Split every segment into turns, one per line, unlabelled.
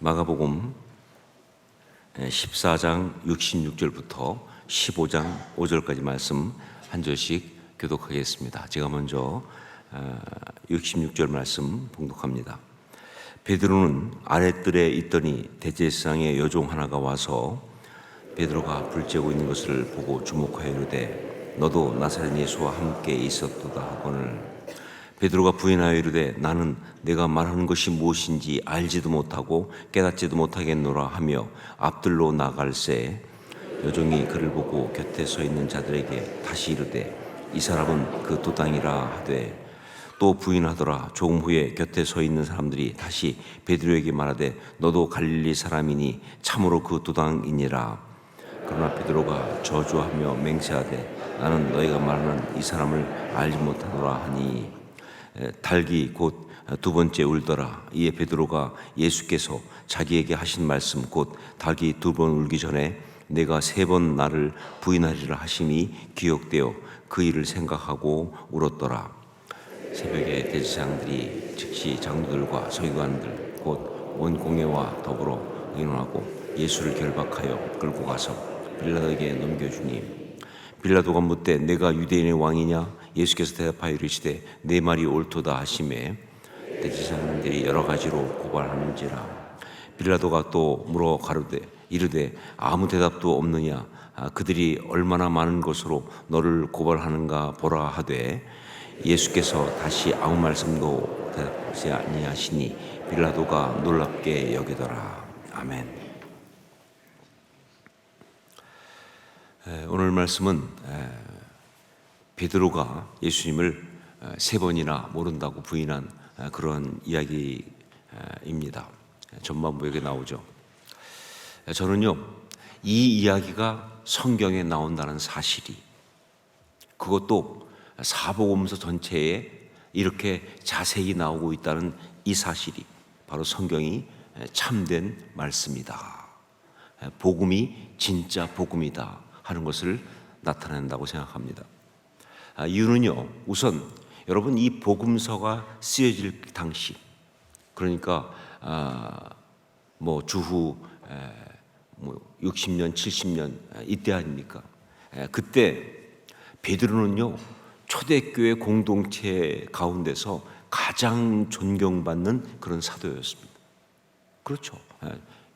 마가복음 14장 66절부터 15장 5절까지 말씀 한 절씩 교독하겠습니다. 제가 먼저 66절 말씀 봉독합니다. 베드로는 아랫뜰에 있더니 대제사장의 여종 하나가 와서 베드로가 불 쬐고 있는 것을 보고 주목하여 이르되 너도 나사렛 예수와 함께 있었도다 하거늘 베드로가 부인하여 이르되 나는 내가 말하는 것이 무엇인지 알지도 못하고 깨닫지도 못하겠노라 하며 앞들로 나갈새 여종이 그를 보고 곁에 서 있는 자들에게 다시 이르되 이 사람은 그 도당이라 하되 또 부인하더라. 조금 후에 곁에 서 있는 사람들이 다시 베드로에게 말하되 너도 갈릴리 사람이니 참으로 그 도당이니라. 그러나 베드로가 저주하며 맹세하되 나는 너희가 말하는 이 사람을 알지 못하노라 하니 닭이 곧 두 번째 울더라. 이에 베드로가 예수께서 자기에게 하신 말씀 곧 닭이 두 번 울기 전에 내가 세 번 나를 부인하리라 하심이 기억되어 그 일을 생각하고 울었더라. 새벽에 대제사장들이 즉시 장로들과 서기관들 곧 온 공회와 더불어 의논하고 예수를 결박하여 끌고 가서 빌라도에게 넘겨주니 빌라도가 묻되 내가 유대인의 왕이냐? 예수께서 대답하여 이르시되 내 말이 옳도다 하시매 대제사장들이 여러 가지로 고발하는지라. 빌라도가 또 물어 가로되 이르되 아무 대답도 없느냐? 그들이 얼마나 많은 것으로 너를 고발하는가 보라 하되 예수께서 다시 아무 말씀도 대답하지 아니하시니 빌라도가 놀랍게 여기더라. 아멘. 오늘 말씀은 베드로가 예수님을 세 번이나 모른다고 부인한 그런 이야기입니다. 전반부에 나오죠. 저는요, 이 이야기가 성경에 나온다는 사실이, 그것도 사복음서 전체에 이렇게 자세히 나오고 있다는 이 사실이 바로 성경이 참된 말씀이다, 복음이 진짜 복음이다 하는 것을 나타낸다고 생각합니다. 이유는요, 우선 여러분 이 복음서가 쓰여질 당시, 그러니까 주후 60년, 70년 이때 아닙니까? 그때 베드로는요 초대교회 공동체 가운데서 가장 존경받는 그런 사도였습니다. 그렇죠.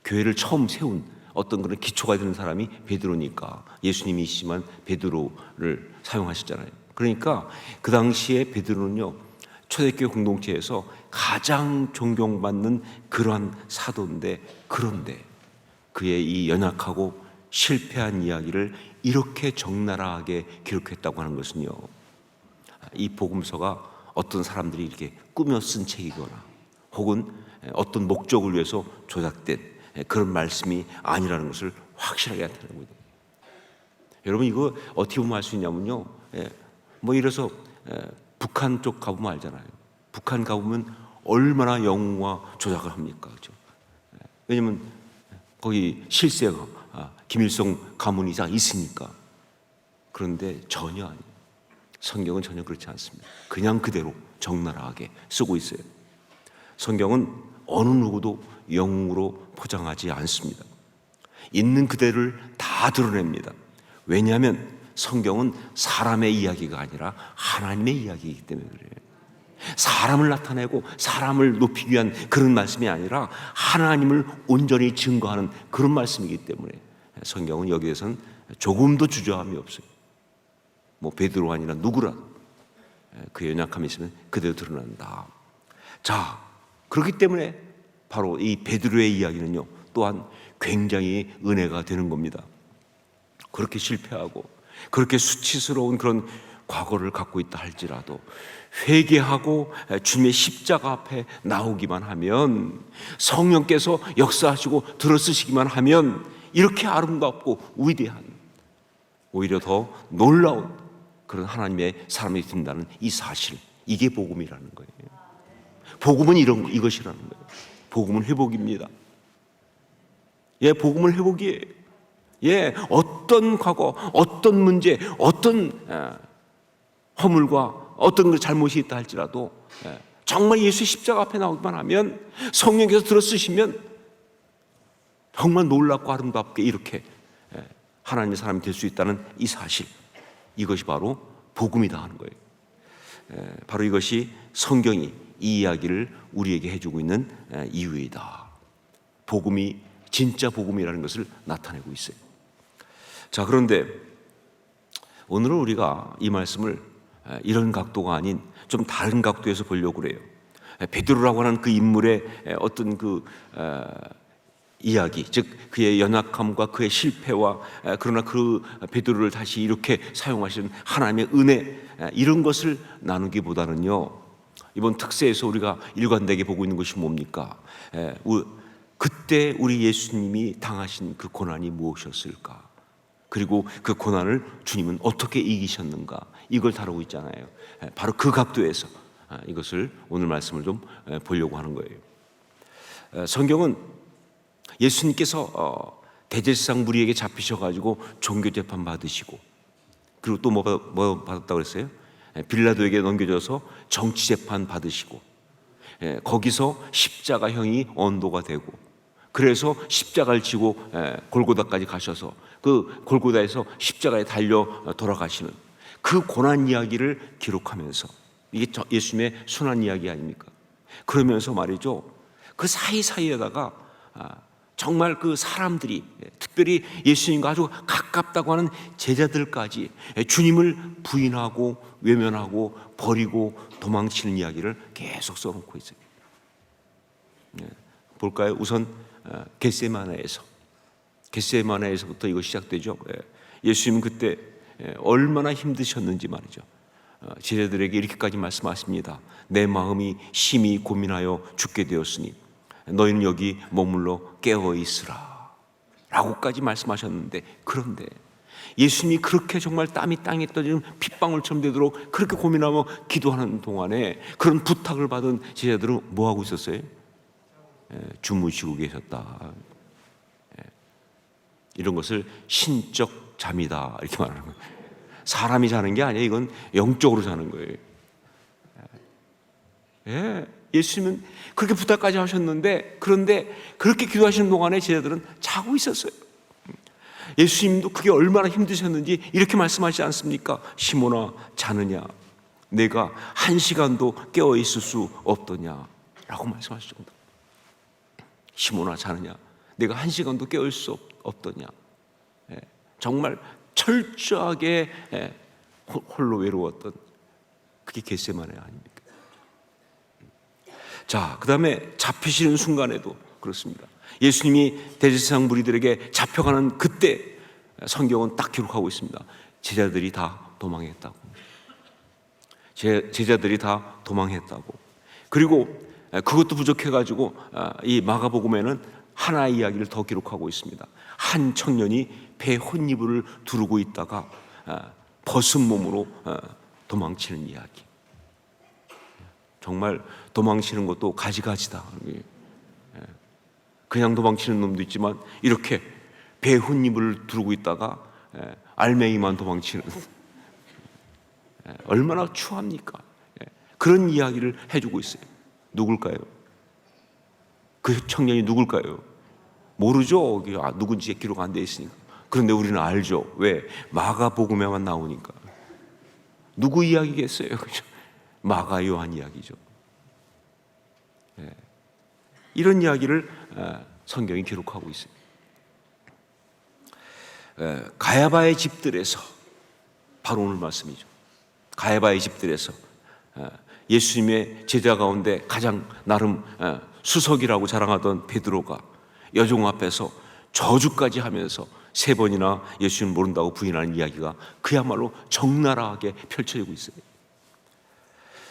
교회를 처음 세운 어떤 그런 기초가 되는 사람이 베드로니까 예수님이시지만 베드로를 사용하셨잖아요. 그러니까 그 당시에 베드로는요 초대교회 공동체에서 가장 존경받는 그러한 사도인데, 그런데 그의 이 연약하고 실패한 이야기를 이렇게 적나라하게 기록했다고 하는 것은요, 이 복음서가 어떤 사람들이 이렇게 꾸며 쓴 책이거나 혹은 어떤 목적을 위해서 조작된 그런 말씀이 아니라는 것을 확실하게 나타내는 거예요. 여러분 이거 어떻게 보면 알 수 있냐면요, 이래서 북한 쪽 가보면 알잖아요. 북한 가보면 얼마나 영웅화 조작을 합니까, 그렇죠? 왜냐면 거기 실세가 김일성 가문이 다 있으니까. 그런데 전혀 아니에요. 성경은 전혀 그렇지 않습니다. 그냥 그대로 적나라하게 쓰고 있어요. 성경은 어느 누구도 영웅으로 포장하지 않습니다. 있는 그대로를 다 드러냅니다. 왜냐하면 성경은 사람의 이야기가 아니라 하나님의 이야기이기 때문에 그래요. 사람을 나타내고 사람을 높이기 위한 그런 말씀이 아니라 하나님을 온전히 증거하는 그런 말씀이기 때문에 성경은 여기에서는 조금도 주저함이 없어요. 베드로가 아니라 누구라 그 연약함이 있으면 그대로 드러난다. 자, 그렇기 때문에 바로 이 베드로의 이야기는요 또한 굉장히 은혜가 되는 겁니다. 그렇게 실패하고 그렇게 수치스러운 그런 과거를 갖고 있다 할지라도 회개하고 주님의 십자가 앞에 나오기만 하면, 성령께서 역사하시고 들어쓰시기만 하면 이렇게 아름답고 위대한, 오히려 더 놀라운 그런 하나님의 사람이 된다는 이 사실, 이게 복음이라는 거예요. 복음은 이것이라는 거예요. 복음은 회복입니다. 복음은 회복이에요. 어떤 과거, 어떤 문제, 어떤 허물과 어떤 잘못이 있다 할지라도 정말 예수 십자가 앞에 나오기만 하면, 성령께서 들어쓰시면 정말 놀랍고 아름답게 이렇게 하나님의 사람이 될 수 있다는 이 사실, 이것이 바로 복음이다 하는 거예요. 바로 이것이 성경이 이 이야기를 우리에게 해주고 있는 이유이다. 복음이 진짜 복음이라는 것을 나타내고 있어요. 자, 그런데 오늘은 우리가 이 말씀을 이런 각도가 아닌 좀 다른 각도에서 보려고 그래요. 베드로라고 하는 그 인물의 어떤 그 이야기, 즉 그의 연약함과 그의 실패와 그러나 그 베드로를 다시 이렇게 사용하시는 하나님의 은혜, 이런 것을 나누기보다는요, 이번 특세에서 우리가 일관되게 보고 있는 것이 뭡니까? 그때 우리 예수님이 당하신 그 고난이 무엇이었을까? 그리고 그 고난을 주님은 어떻게 이기셨는가? 이걸 다루고 있잖아요. 바로 그 각도에서 이것을 오늘 말씀을 좀 보려고 하는 거예요. 성경은 예수님께서 대제사장 무리에게 잡히셔가지고 종교재판 받으시고, 그리고 또 뭐 받았다고 그랬어요? 빌라도에게 넘겨져서 정치재판 받으시고, 거기서 십자가형이 언도가 되고, 그래서 십자가를 지고 골고다까지 가셔서 그 골고다에서 십자가에 달려 돌아가시는 그 고난 이야기를 기록하면서, 이게 예수님의 순환 이야기 아닙니까? 그러면서 말이죠, 그 사이사이에다가 정말 그 사람들이, 특별히 예수님과 아주 가깝다고 하는 제자들까지 주님을 부인하고 외면하고 버리고 도망치는 이야기를 계속 써놓고 있어요. 볼까요? 우선 겟세마네에서부터 이거 시작되죠. 예수님은 그때 얼마나 힘드셨는지 말이죠. 제자들에게 이렇게까지 말씀하십니다. 내 마음이 심히 고민하여 죽게 되었으니 너희는 여기 머물러 깨어 있으라 라고까지 말씀하셨는데, 그런데 예수님이 그렇게 정말 땀이 땅에 떨어지는 핏방울처럼 되도록 그렇게 고민하며 기도하는 동안에 그런 부탁을 받은 제자들은 뭐 하고 있었어요? 주무시고 계셨다. 이런 것을 신적 잠이다 이렇게 말하는 거예요. 사람이 자는 게 아니에요. 이건 영적으로 자는 거예요. 예수님은 그렇게 부탁까지 하셨는데, 그런데 그렇게 기도하시는 동안에 제자들은 자고 있었어요. 예수님도 그게 얼마나 힘드셨는지 이렇게 말씀하시지 않습니까? 시몬아 자느냐, 내가 한 시간도 깨어 있을 수 없더냐 라고 말씀하실 정도. 시몬아 자느냐, 내가 한 시간도 깨어 있을 수 없더냐. 정말 철저하게 홀로 외로웠던, 그게 겟세마네 아닙니까? 자, 그 다음에 잡히시는 순간에도 그렇습니다. 예수님이 대제사장 무리들에게 잡혀가는 그때 성경은 딱 기록하고 있습니다. 제자들이 다 도망했다고. 제자들이 다 도망했다고. 그리고 그것도 부족해가지고 이 마가복음에는 하나의 이야기를 더 기록하고 있습니다. 한 청년이 배 혼이불을 두르고 있다가 벗은 몸으로 도망치는 이야기. 정말 도망치는 것도 가지가지다. 그냥 도망치는 놈도 있지만 이렇게 배 혼이불을 두르고 있다가 알맹이만 도망치는, 얼마나 추합니까? 그런 이야기를 해주고 있어요. 누굴까요? 그 청년이 누굴까요? 모르죠. 누군지 기록 안 돼 있으니까. 그런데 우리는 알죠. 왜? 마가복음에만 나오니까. 누구 이야기겠어요? 그죠? 마가 요한 이야기죠. 이런 이야기를 성경이 기록하고 있어요. 가야바의 집들에서, 바로 오늘 말씀이죠. 가야바의 집들에서 예수님의 제자 가운데 가장 나름 수석이라고 자랑하던 베드로가 여종 앞에서 저주까지 하면서 3번이나 예수님을 모른다고 부인하는 이야기가 그야말로 적나라하게 펼쳐지고 있어요.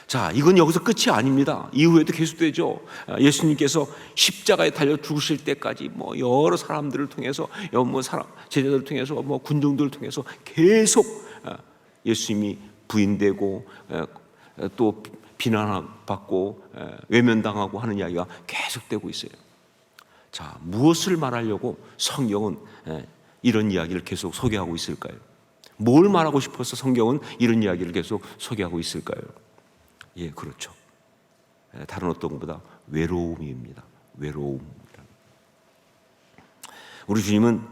자, 이건 여기서 끝이 아닙니다. 이후에도 계속되죠. 예수님께서 십자가에 달려 죽으실 때까지 여러 사람들을 통해서, 제자들을 통해서, 군중들을 통해서 계속 예수님이 부인되고 또 비난받고 외면당하고 하는 이야기가 계속되고 있어요. 자, 무엇을 말하려고 성경은 이런 이야기를 계속 소개하고 있을까요? 뭘 말하고 싶어서 성경은 이런 이야기를 계속 소개하고 있을까요? 예, 그렇죠. 다른 어떤 것보다 외로움입니다. 외로움. 우리 주님은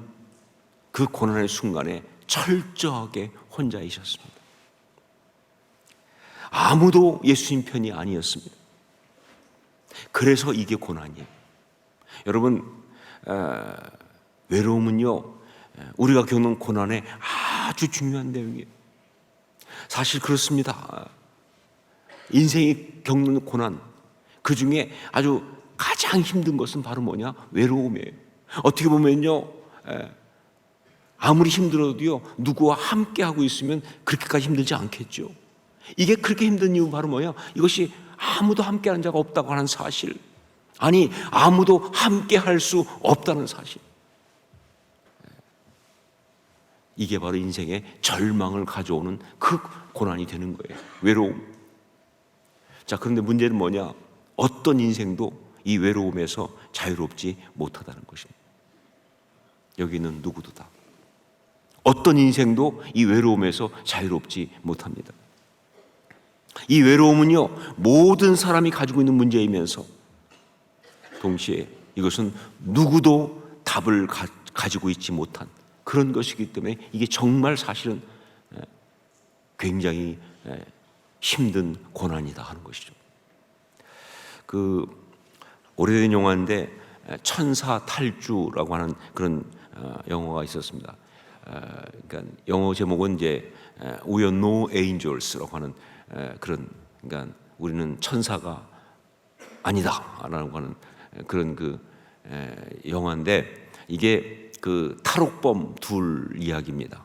그 고난의 순간에 철저하게 혼자이셨습니다. 아무도 예수님 편이 아니었습니다. 그래서 이게 고난이에요. 여러분, 외로움은요, 우리가 겪는 고난에 아주 중요한 내용이에요. 사실 그렇습니다. 인생이 겪는 고난, 그 중에 아주 가장 힘든 것은 바로 뭐냐? 외로움이에요. 어떻게 보면요, 아무리 힘들어도요, 누구와 함께 하고 있으면 그렇게까지 힘들지 않겠죠. 이게 그렇게 힘든 이유는 바로 뭐야? 이것이 아무도 함께 하는 자가 없다고 하는 사실, 아니 아무도 함께 할 수 없다는 사실, 이게 바로 인생의 절망을 가져오는 그 고난이 되는 거예요. 외로움. 자, 그런데 문제는 뭐냐? 어떤 인생도 이 외로움에서 자유롭지 못하다는 것입니다. 여기는 누구도 다 어떤 인생도 이 외로움에서 자유롭지 못합니다. 이 외로움은요, 모든 사람이 가지고 있는 문제이면서 동시에 이것은 누구도 답을 가지고 있지 못한 그런 것이기 때문에 이게 정말 사실은 굉장히 힘든 고난이다 하는 것이죠. 그 오래된 영화인데 천사 탈주라고 하는 그런 영화가 있었습니다. 그러니까 영어 제목은 이제 We are no angels라고 하는 그런, 그러니까 우리는 천사가 아니다라고 하는 그런 그 영화인데, 이게 그 탈옥범 둘 이야기입니다.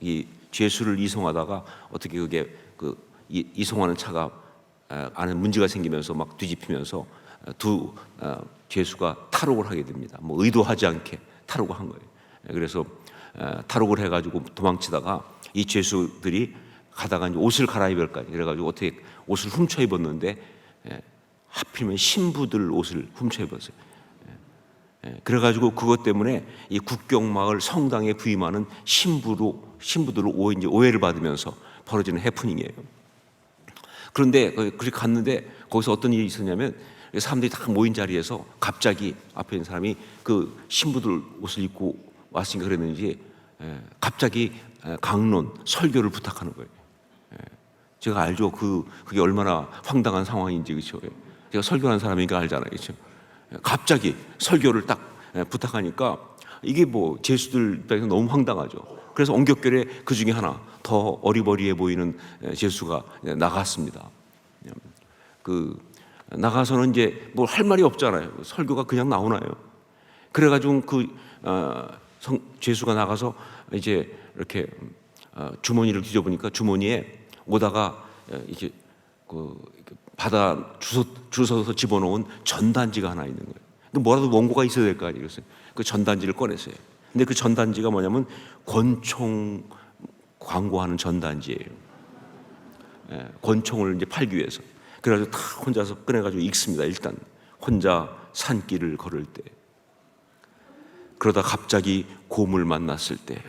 이 죄수를 이송하다가 어떻게 그게 그 이송하는 차가 안에 문제가 생기면서 막 뒤집히면서 두 죄수가 탈옥을 하게 됩니다. 뭐 의도하지 않게 탈옥을 한 거예요. 그래서 탈옥을 해가지고 도망치다가 이 죄수들이 가다가 이제 옷을 갈아입을까, 그래가지고 어떻게 옷을 훔쳐 입었는데 하필이면 신부들 옷을 훔쳐 입었어요. 그래가지고 그것 때문에 이 국경마을 성당에 부임하는 신부들로 오해를 받으면서 벌어지는 해프닝이에요. 그런데 그렇게 갔는데 거기서 어떤 일이 있었냐면, 사람들이 다 모인 자리에서 갑자기 앞에 있는 사람이 그 신부들 옷을 입고 왔으니까 그랬는지 갑자기 강론 설교를 부탁하는 거예요. 제가 알죠. 그게 얼마나 황당한 상황인지, 그렇죠. 제가 설교하는 사람이니까 알잖아요, 그렇죠. 갑자기 설교를 딱 부탁하니까 이게 뭐 제수들 입장에서 너무 황당하죠. 그래서 엉겹결에 그 중에 하나 더 어리버리해 보이는 제수가 나갔습니다. 그 나가서는 이제 뭐 할 말이 없잖아요. 설교가 그냥 나오나요? 그래가지고 그 제수가 나가서 이제 이렇게 주머니를 뒤져보니까 주머니에 오다가 이제 그 받아 주워서 집어넣은 전단지가 하나 있는 거예요. 뭐라도 원고가 있어야 될 거 아니에요. 그래서 그 전단지를 꺼냈어요. 근데 그 전단지가 뭐냐면 권총 광고하는 전단지예요. 권총을 이제 팔기 위해서. 그래가지고 다 혼자서 꺼내가지고 읽습니다. 일단 혼자 산길을 걸을 때, 그러다 갑자기 곰을 만났을 때,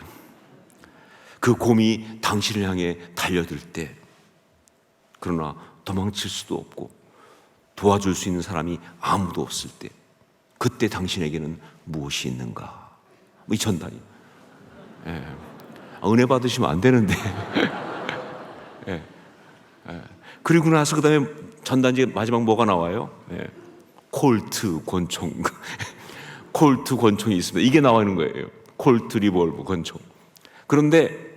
그 곰이 당신을 향해 달려들 때, 그러나 도망칠 수도 없고 도와줄 수 있는 사람이 아무도 없을 때, 그때 당신에게는 무엇이 있는가? 이 전단이. 은혜 받으시면 안 되는데. 그리고 나서 그 다음에 전단지 마지막 뭐가 나와요? 콜트 권총. 콜트 권총이 있습니다. 이게 나오는 거예요. 콜트 리볼버 권총. 그런데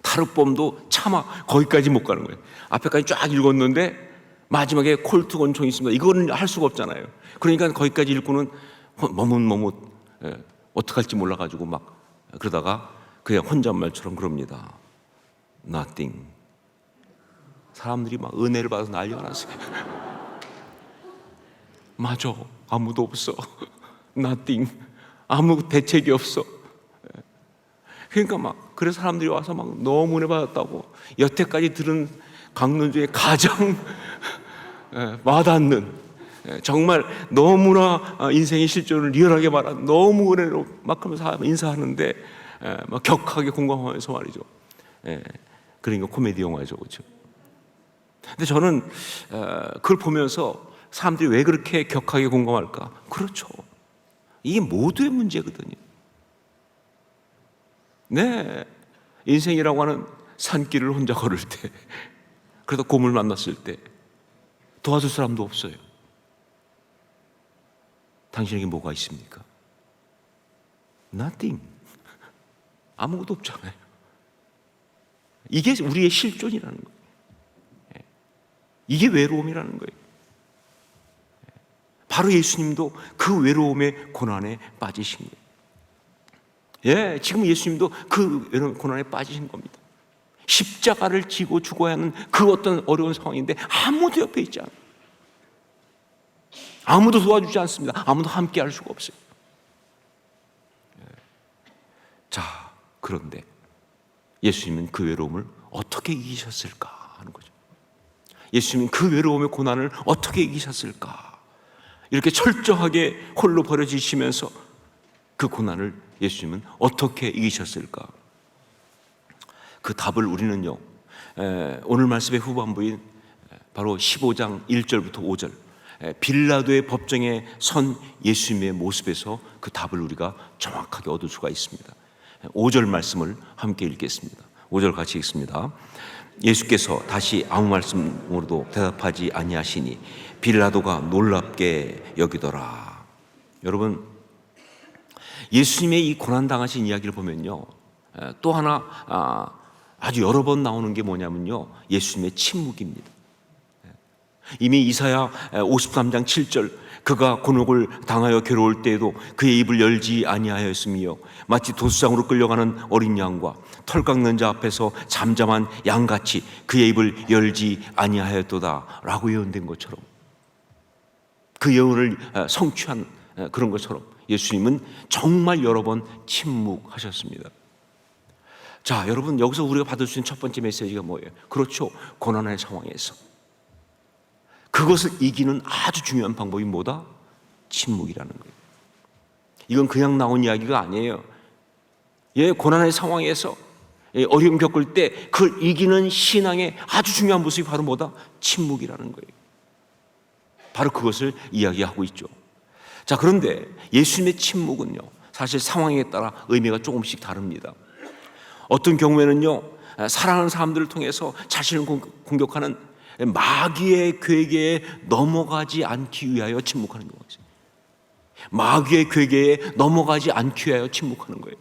탈옥범도 차마 거기까지 못 가는 거예요. 앞에까지 쫙 읽었는데 마지막에 콜트 권총이 있습니다. 이거는 할 수가 없잖아요. 그러니까 거기까지 읽고는 머뭇 어떡할지 몰라가지고 막 그러다가 그냥 혼잣말처럼 그럽니다. Nothing. 사람들이 막 은혜를 받아서 난리가 났어요. 맞아, 아무도 없어. Nothing. 아무 대책이 없어. 그러니까 막 그래서 사람들이 와서 막 너무 은혜 받았다고, 여태까지 들은 강론 중에 가장 와닿는, 정말 너무나 인생의 실존을 리얼하게 말한 너무 은혜로 막 하면서 인사하는데 막 격하게 공감하면서 말이죠. 그러니까 코미디 영화죠, 그렇죠? 근데 저는 그걸 보면서 사람들이 왜 그렇게 격하게 공감할까? 그렇죠. 이게 모두의 문제거든요. 네, 인생이라고 하는 산길을 혼자 걸을 때, 그러다 곰을 만났을 때 도와줄 사람도 없어요. 당신에게 뭐가 있습니까? Nothing. 아무것도 없잖아요. 이게 우리의 실존이라는 거예요. 이게 외로움이라는 거예요. 바로 예수님도 그 외로움의 고난에 빠지신 거예요. 예, 지금 예수님도 그 외로움 고난에 빠지신 겁니다. 십자가를 지고 죽어야 하는 그 어떤 어려운 상황인데 아무도 옆에 있지 않아요. 아무도 도와주지 않습니다. 아무도 함께 할 수가 없어요. 자, 그런데 예수님은 그 외로움을 어떻게 이기셨을까 하는 거죠. 예수님은 그 외로움의 고난을 어떻게 이기셨을까? 이렇게 철저하게 홀로 버려지시면서 그 고난을 예수님은 어떻게 이기셨을까? 그 답을 우리는요, 오늘 말씀의 후반부인 바로 15장 1절부터 5절 빌라도의 법정에 선 예수님의 모습에서 그 답을 우리가 정확하게 얻을 수가 있습니다. 5절 말씀을 함께 읽겠습니다. 5절 같이 읽습니다. 예수께서 다시 아무 말씀으로도 대답하지 아니하시니 빌라도가 놀랍게 여기더라. 여러분, 예수님의 이 고난당하신 이야기를 보면요, 또 하나 아주 여러 번 나오는 게 뭐냐면요, 예수님의 침묵입니다. 이미 이사야 53장 7절 그가 곤혹을 당하여 괴로울 때에도 그의 입을 열지 아니하였으며 마치 도수장으로 끌려가는 어린 양과 털 깎는 자 앞에서 잠잠한 양같이 그의 입을 열지 아니하였도다 라고 예언된 것처럼, 그 예언을 성취한 그런 것처럼 예수님은 정말 여러 번 침묵하셨습니다. 자, 여러분, 여기서 우리가 받을 수 있는 첫 번째 메시지가 뭐예요? 그렇죠, 고난의 상황에서 그것을 이기는 아주 중요한 방법이 뭐다? 침묵이라는 거예요. 이건 그냥 나온 이야기가 아니에요. 예, 고난의 상황에서 어려움 겪을 때 그걸 이기는 신앙의 아주 중요한 모습이 바로 뭐다? 침묵이라는 거예요. 바로 그것을 이야기하고 있죠. 자, 그런데 예수님의 침묵은요, 사실 상황에 따라 의미가 조금씩 다릅니다. 어떤 경우에는요, 사랑하는 사람들을 통해서 자신을 공격하는 마귀의 괴계에 넘어가지 않기 위하여 침묵하는 경우가 있어요. 마귀의 괴계에 넘어가지 않기 위하여 침묵하는 거예요.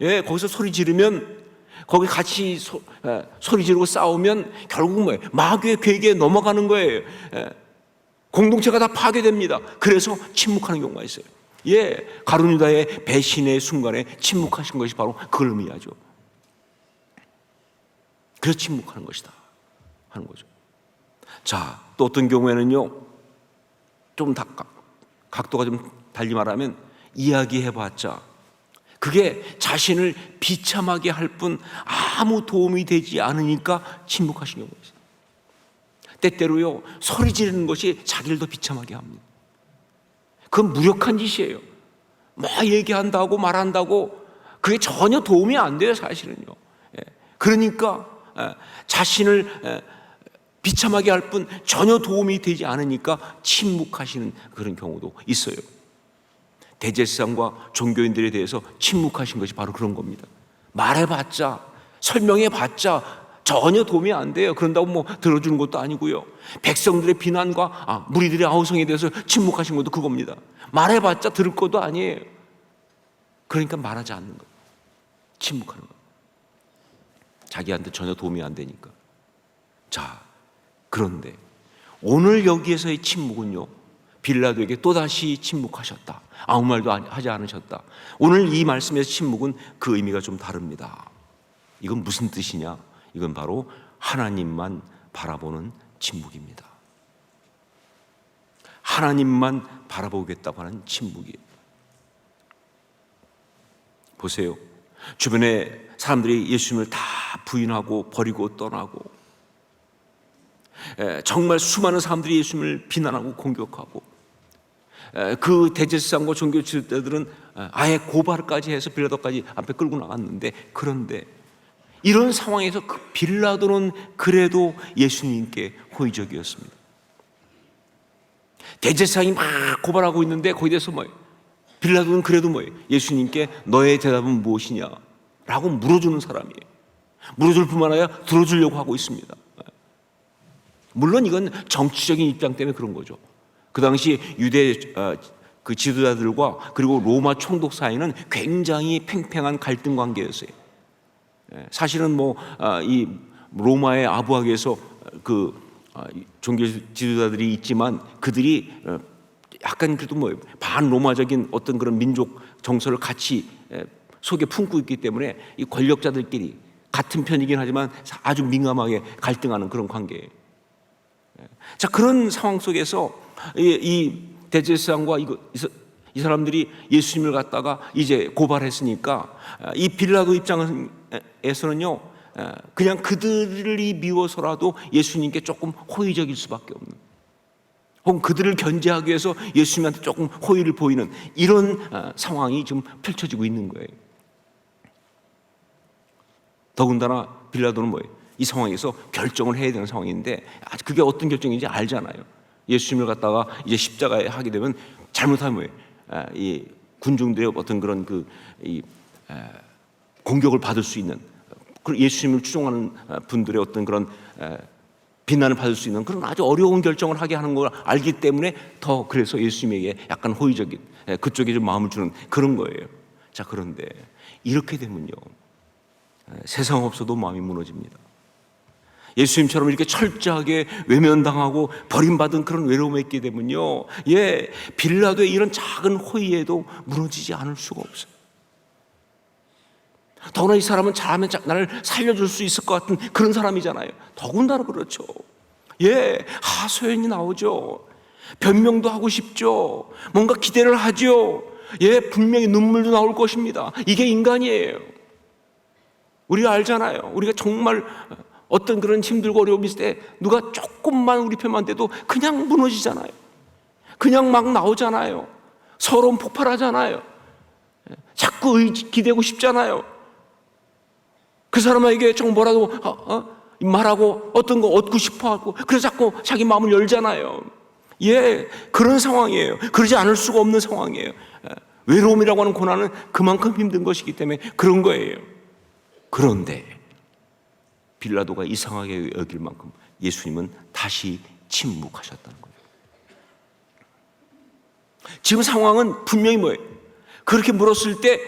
예, 거기서 소리 지르면, 거기 같이 소리 지르고 싸우면 결국 뭐예요? 마귀의 괴계에 넘어가는 거예요. 예, 공동체가 다 파괴됩니다. 그래서 침묵하는 경우가 있어요. 예, 가룟 유다의 배신의 순간에 침묵하신 것이 바로 그걸 의미하죠. 그래서 침묵하는 것이다 하는 거죠. 자, 또 어떤 경우에는요, 좀 각도가 좀 달리 말하면 이야기해봤자 그게 자신을 비참하게 할 뿐 아무 도움이 되지 않으니까 침묵하신 경우가 있어요. 때때로요, 소리 지르는 것이 자기를 더 비참하게 합니다. 그건 무력한 짓이에요. 막 얘기한다고 말한다고 그게 전혀 도움이 안 돼요, 사실은요. 그러니까 자신을 비참하게 할 뿐 전혀 도움이 되지 않으니까 침묵하시는 그런 경우도 있어요. 대제사장과 종교인들에 대해서 침묵하신 것이 바로 그런 겁니다. 말해봤자, 설명해봤자 전혀 도움이 안 돼요. 그런다고 뭐 들어주는 것도 아니고요. 백성들의 비난과 무리들의 아우성에 대해서 침묵하신 것도 그겁니다. 말해봤자 들을 것도 아니에요. 그러니까 말하지 않는 거예요. 침묵하는 거예요. 자기한테 전혀 도움이 안 되니까. 자, 그런데 오늘 여기에서의 침묵은요, 빌라도에게 또다시 침묵하셨다. 아무 말도 하지 않으셨다. 오늘 이 말씀에서 침묵은 그 의미가 좀 다릅니다. 이건 무슨 뜻이냐? 이건 바로 하나님만 바라보는 침묵입니다. 하나님만 바라보겠다고 하는 침묵이에요. 보세요. 주변에 사람들이 예수님을 다 부인하고 버리고 떠나고, 정말 수많은 사람들이 예수님을 비난하고 공격하고, 그 대제사장과 종교 지도자들은 아예 고발까지 해서 빌라도까지 앞에 끌고 나갔는데, 그런데 이런 상황에서 그 빌라도는 그래도 예수님께 호의적이었습니다. 대제사장이 막 고발하고 있는데 거기에 대해서 뭐예요? 빌라도는 그래도 뭐예요? 예수님께 너의 대답은 무엇이냐? 라고 물어주는 사람이에요. 물어줄 뿐만 아니라 들어주려고 하고 있습니다. 물론 이건 정치적인 입장 때문에 그런 거죠. 그 당시 유대 그 지도자들과 그리고 로마 총독 사이는 굉장히 팽팽한 갈등 관계였어요. 사실은 이 로마의 아부학에서 그 종교 지도자들이 있지만 그들이 약간 그래도 반로마적인 어떤 그런 민족 정서를 같이 속에 품고 있기 때문에 이 권력자들끼리 같은 편이긴 하지만 아주 민감하게 갈등하는 그런 관계예요. 자, 그런 상황 속에서 이 대제사장과 이 사람들이 예수님을 갖다가 이제 고발했으니까 이 빌라도 입장에서는요, 그냥 그들이 미워서라도 예수님께 조금 호의적일 수밖에 없는, 혹은 그들을 견제하기 위해서 예수님한테 조금 호의를 보이는 이런 상황이 지금 펼쳐지고 있는 거예요. 더군다나 빌라도는 이 상황에서 결정을 해야 되는 상황인데 그게 어떤 결정인지 알잖아요. 예수님을 갖다가 이제 십자가에 하게 되면 잘못하면 이 군중들의 어떤 그런 공격을 받을 수 있는, 예수님을 추종하는 분들의 어떤 그런 비난을 받을 수 있는 그런 아주 어려운 결정을 하게 하는 걸 알기 때문에 더 그래서 예수님에게 약간 호의적인, 그쪽에 좀 마음을 주는 그런 거예요. 자, 그런데 이렇게 되면요, 세상 없어도 마음이 무너집니다. 예수님처럼 이렇게 철저하게 외면당하고 버림받은 그런 외로움에 있게 되면요, 빌라도의 이런 작은 호의에도 무너지지 않을 수가 없어요. 더구나 이 사람은 잘하면 나를 살려줄 수 있을 것 같은 그런 사람이잖아요. 더군다나 그렇죠. 하소연이 나오죠. 변명도 하고 싶죠. 뭔가 기대를 하죠. 분명히 눈물도 나올 것입니다. 이게 인간이에요. 우리가 알잖아요. 우리가 정말 어떤 그런 힘들고 어려움이 있을 때 누가 조금만 우리 편만 돼도 그냥 무너지잖아요. 그냥 막 나오잖아요. 서러움 폭발하잖아요. 자꾸 기대고 싶잖아요. 그 사람에게 좀 뭐라도 말하고 어떤 거 얻고 싶어하고, 그래서 자꾸 자기 마음을 열잖아요. 그런 상황이에요. 그러지 않을 수가 없는 상황이에요. 외로움이라고 하는 고난은 그만큼 힘든 것이기 때문에 그런 거예요. 그런데 빌라도가 이상하게 여길 만큼 예수님은 다시 침묵하셨다는 거예요. 지금 상황은 분명히 그렇게 물었을 때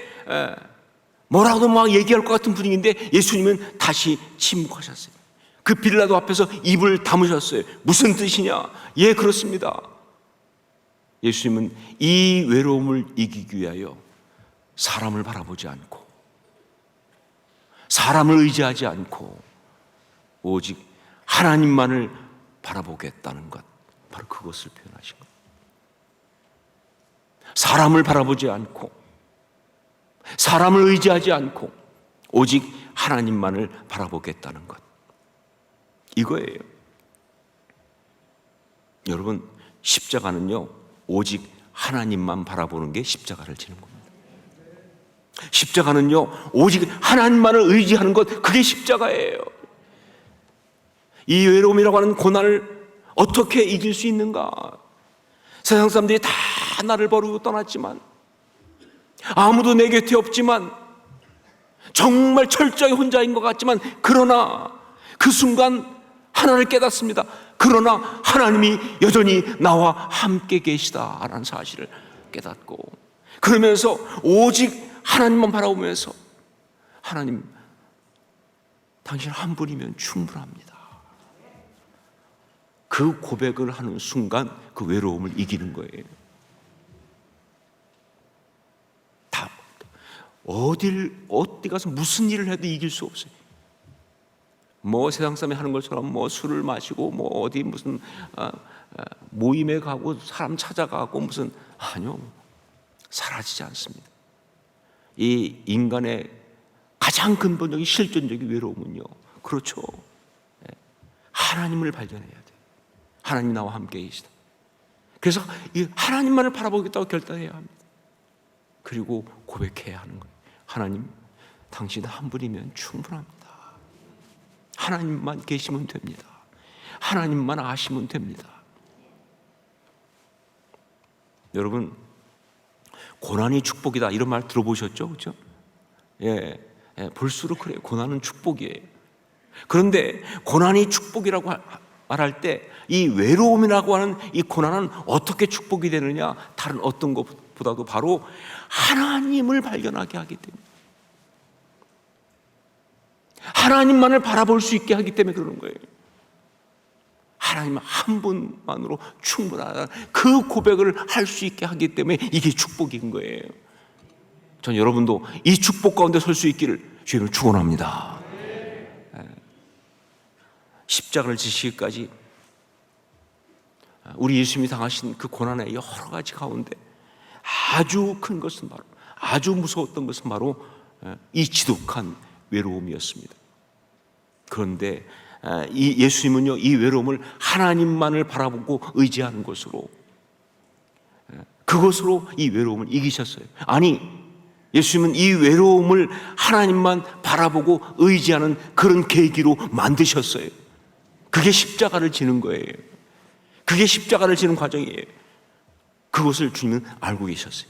뭐라도 막 얘기할 것 같은 분위기인데 예수님은 다시 침묵하셨어요. 그 빌라도 앞에서 입을 다무셨어요. 무슨 뜻이냐? 그렇습니다. 예수님은 이 외로움을 이기기 위하여 사람을 바라보지 않고, 사람을 의지하지 않고 오직 하나님만을 바라보겠다는 것, 바로 그것을 표현하신 것. 사람을 바라보지 않고, 사람을 의지하지 않고 오직 하나님만을 바라보겠다는 것, 이거예요. 여러분, 십자가는요, 오직 하나님만 바라보는 게 십자가를 지는 겁니다. 십자가는요, 오직 하나님만을 의지하는 것, 그게 십자가예요. 이 외로움이라고 하는 고난을 어떻게 이길 수 있는가? 세상 사람들이 다 나를 버리고 떠났지만, 아무도 내 곁에 없지만, 정말 철저히 혼자인 것 같지만, 그러나 그 순간 하나를 깨닫습니다. 그러나 하나님이 여전히 나와 함께 계시다라는 사실을 깨닫고, 그러면서 오직 하나님만 바라보면서, 하나님, 당신 한 분이면 충분합니다. 그 고백을 하는 순간 그 외로움을 이기는 거예요. 어디 가서 무슨 일을 해도 이길 수 없어요. 세상 사람이 하는 것처럼 술을 마시고 어디 무슨 모임에 가고 사람 찾아가고 아니요, 사라지지 않습니다. 이 인간의 가장 근본적인 실존적인 외로움은요, 그렇죠, 하나님을 발견해야 돼요. 하나님 나와 함께 계시다. 그래서 이 하나님만을 바라보겠다고 결단해야 합니다. 그리고 고백해야 하는 거예요. 하나님, 당신 한 분이면 충분합니다. 하나님만 계시면 됩니다. 하나님만 아시면 됩니다. 여러분, 고난이 축복이다 이런 말 들어보셨죠? 그렇죠? 볼수록 그래요. 고난은 축복이에요. 그런데 고난이 축복이라고 말할 때 이 외로움이라고 하는 이 고난은 어떻게 축복이 되느냐? 다른 어떤 것보다도 바로 하나님을 발견하게 하기 때문에, 하나님만을 바라볼 수 있게 하기 때문에 그러는 거예요. 하나님 한 분만으로 충분하다, 그 고백을 할 수 있게 하기 때문에 이게 축복인 거예요. 전 여러분도 이 축복 가운데 설 수 있기를 주님을 축원합니다. 십자가를 지시기까지 우리 예수님이 당하신 그 고난의 여러 가지 가운데 아주 큰 것은 바로, 아주 무서웠던 것은 바로 이 지독한 외로움이었습니다. 그런데 이 예수님은요, 이 외로움을 하나님만을 바라보고 의지하는 것으로, 그것으로 이 외로움을 이기셨어요. 아니, 예수님은 이 외로움을 하나님만 바라보고 의지하는 그런 계기로 만드셨어요. 그게 십자가를 지는 거예요. 그게 십자가를 지는 과정이에요. 그것을 주님은 알고 계셨어요.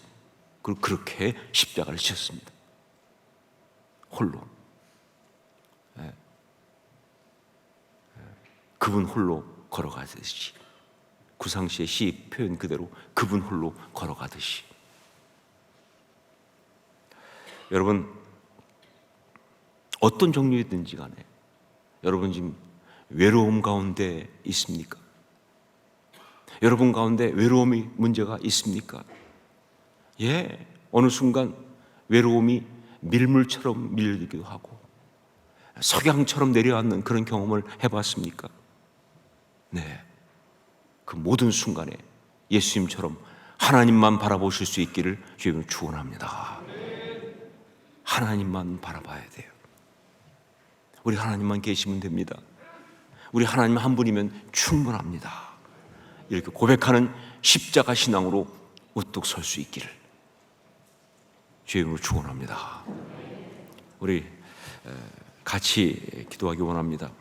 그리고 그렇게 십자가를 지셨습니다. 홀로. 그분 홀로 걸어가듯이, 구상시의 시 표현 그대로 그분 홀로 걸어가듯이. 여러분, 어떤 종류이든지 간에 여러분 지금 외로움 가운데 있습니까? 여러분 가운데 외로움이 문제가 있습니까? 예, 어느 순간 외로움이 밀물처럼 밀리기도 하고 석양처럼 내려앉는 그런 경험을 해봤습니까? 네, 그 모든 순간에 예수님처럼 하나님만 바라보실 수 있기를 주님을 축원합니다. 하나님만 바라봐야 돼요. 우리 하나님만 계시면 됩니다. 우리 하나님 한 분이면 충분합니다. 이렇게 고백하는 십자가 신앙으로 우뚝 설 수 있기를 주님으로 축원합니다. 우리 같이 기도하기 원합니다.